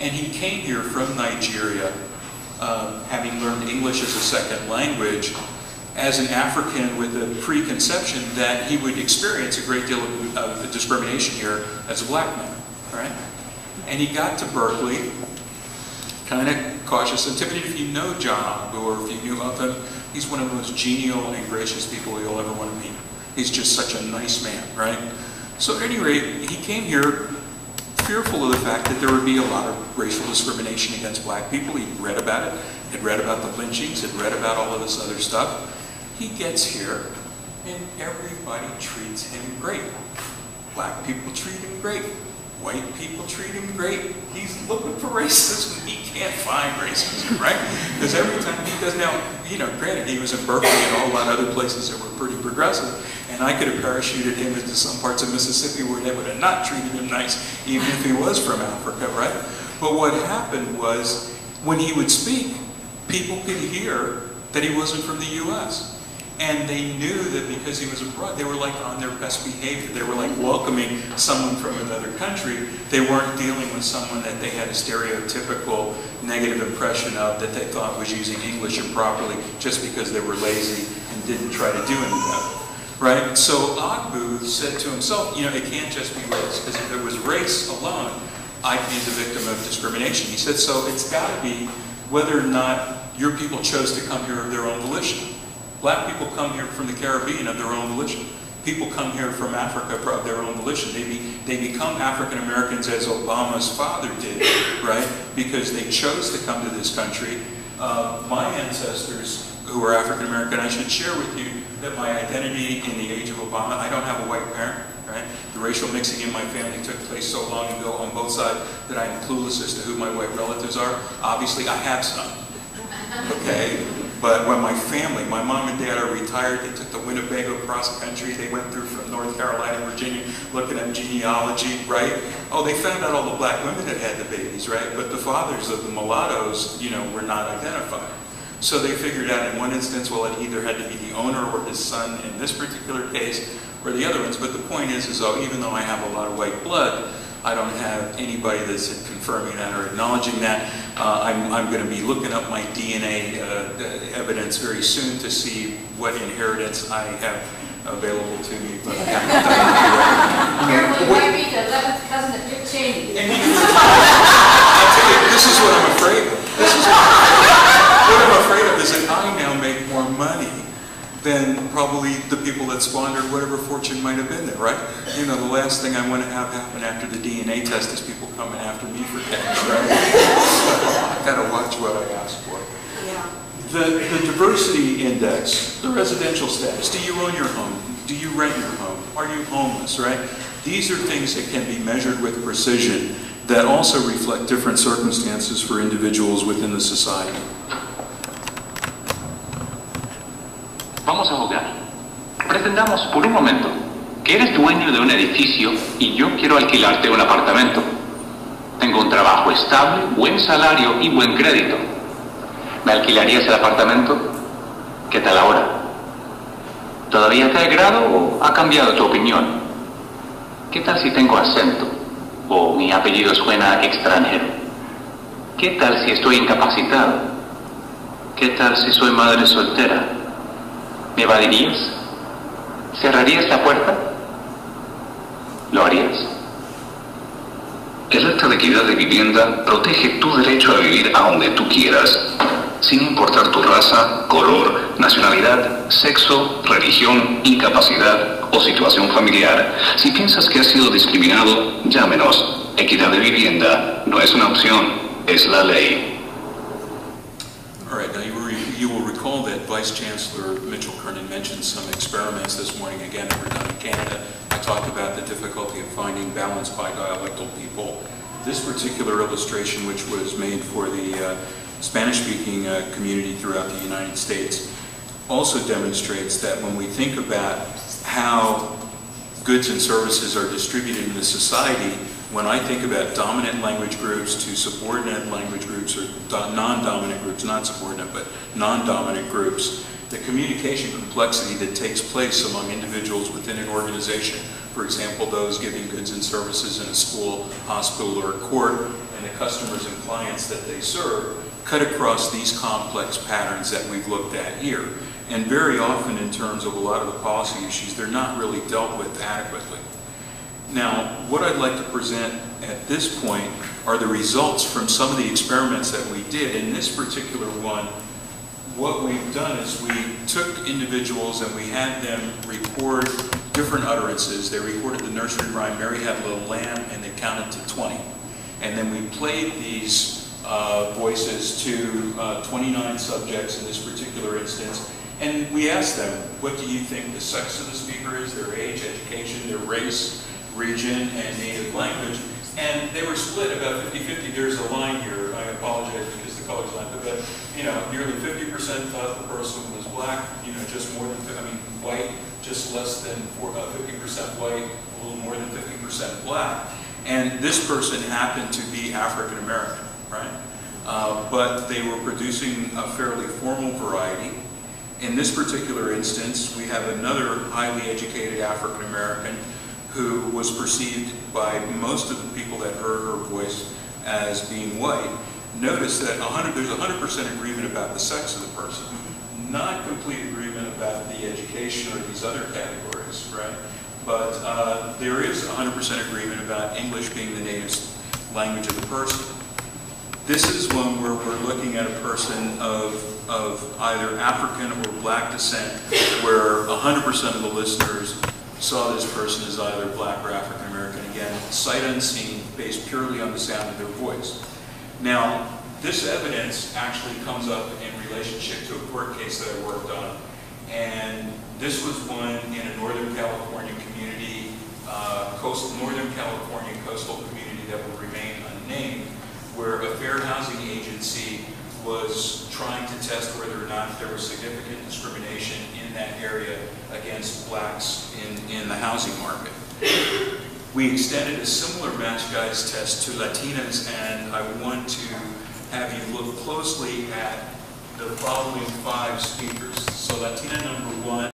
And he came here from Nigeria, having learned English as a second language, as an African with a preconception that he would experience a great deal of discrimination here as a black man, right? And he got to Berkeley, kind of cautious and timid. If you know John, or if you knew of him, he's one of the most genial and gracious people you'll ever want to meet. He's just such a nice man, right? So at any rate, he came here fearful of the fact that there would be a lot of racial discrimination against black people. He'd read about it, had read about the lynchings, had read about all of this other stuff. He gets here, and everybody treats him great. Black people treat him great. White people treat him great. He's looking for racism. He can't find racism, right? Because every time he does now, you know, granted, he was in Berkeley and a whole lot of other places that were pretty progressive, and I could have parachuted him into some parts of Mississippi where they would have not treated him nice, even if he was from Africa, right? But what happened was, when he would speak, people could hear that he wasn't from the U.S. And they knew that because he was abroad, they were like on their best behavior. They were like welcoming someone from another country. They weren't dealing with someone that they had a stereotypical negative impression of, that they thought was using English improperly just because they were lazy and didn't try to do any better, right? So Agbu said to himself, you know, it can't just be race, because if it was race alone, I'd be the victim of discrimination. He said, so it's got to be whether or not your people chose to come here of their own volition. Black people come here from the Caribbean of their own volition. People come here from Africa of their own volition. They become African Americans as Obama's father did, right? Because they chose to come to this country. My ancestors, who were African American, I should share with you that my identity in the age of Obama, I don't have a white parent, right? The racial mixing in my family took place so long ago on both sides that I am clueless as to who my white relatives are. Obviously, I have some, okay? But when my family, my mom and dad are retired, they took the Winnebago cross country, they went through from North Carolina, Virginia, looking at genealogy, right? Oh, they found out all the black women that had the babies, right? But the fathers of the mulattoes, you know, were not identified. So they figured out in one instance, well, it either had to be the owner or his son in this particular case, or the other ones. But the point is oh, even though I have a lot of white blood, I don't have anybody that's confirming that or acknowledging that. I'm going to be looking up my DNA evidence very soon to see what inheritance I have available to me, but I haven't done it yet. Careful, you might be the 11th cousin of Dick Cheney. I'll tell you, this is what I'm afraid of. What I'm afraid of is that I now make more money than probably the people that squandered whatever fortune might have been there, right? You know, the last thing I want to have happen after the DNA test is people coming after me for cash, right? I've got to watch what I ask for. Yeah. The diversity index, the residential status, do you own your home? Do you rent your home? Are you homeless, right? These are things that can be measured with precision that also reflect different circumstances for individuals within the society. Vamos a jugar. Pretendamos por un momento que eres dueño de un edificio y yo quiero alquilarte un apartamento. Tengo un trabajo estable, buen salario y buen crédito. ¿Me alquilarías el apartamento? ¿Qué tal ahora? ¿Todavía te agrado o ha cambiado tu opinión? ¿Qué tal si tengo acento? ¿O mi apellido suena extranjero? ¿Qué tal si estoy incapacitado? ¿Qué tal si soy madre soltera? ¿Me evadirías? ¿Cerrarías la puerta? ¿Lo harías? El acta de equidad de vivienda protege tu derecho a vivir a donde tú quieras, sin importar tu raza, color, nacionalidad, sexo, religión, incapacidad o situación familiar. Si piensas que has sido discriminado, llámenos. Equidad de vivienda no es una opción, es la ley. All right, now you will recall that Vice Chancellor Mitchell Kernan mentioned some experiments this morning, again, that were done in Canada. I talked about the difficulty of finding balanced bidialectal people. This particular illustration, which was made for the Spanish-speaking community throughout the United States, also demonstrates that when we think about how goods and services are distributed in the society, when I think about dominant language groups to subordinate language groups, or non-dominant groups, not subordinate, but non-dominant groups, the communication complexity that takes place among individuals within an organization, for example, those giving goods and services in a school, hospital, or a court, and the customers and clients that they serve cut across these complex patterns that we've looked at here. And very often in terms of a lot of the policy issues, they're not really dealt with adequately. Now, what I'd like to present at this point are the results from some of the experiments that we did. In this particular one, what we've done is we took individuals and we had them record different utterances. They recorded the nursery rhyme, Mary Had a Little Lamb, and they counted to 20. And then we played these voices to 29 subjects in this particular instance. And we asked them, what do you think the sex of the speaker is, their age, education, their race, region, and native language? And they were split about 50-50. There's a line here. I apologize because the color's not good, but nearly 50% thought the person was black, just more than, white, just less than 50% white, a little more than 50% black. And this person happened to be African American, right? But they were producing a fairly formal variety. In this particular instance, we have another highly educated African American who was perceived by most of the people that heard her voice as being white. Notice that there's 100% agreement about the sex of the person, not complete agreement about the education or these other categories, right? But there is 100% agreement about English being the native language of the person. This is one where we're looking at a person of either African or black descent, where 100% of the listeners saw this person as either black or African American. Again, sight unseen, based purely on the sound of their voice. Now, this evidence actually comes up in relationship to a court case that I worked on. And this was one in a Northern California community, Northern California coastal community that will remain unnamed, where a fair housing agency was trying to test whether or not there was significant discrimination in that area against blacks in the housing market. We extended a similar match guys test to Latinas, and I want to have you look closely at the following 5 speakers. So Latina number 1.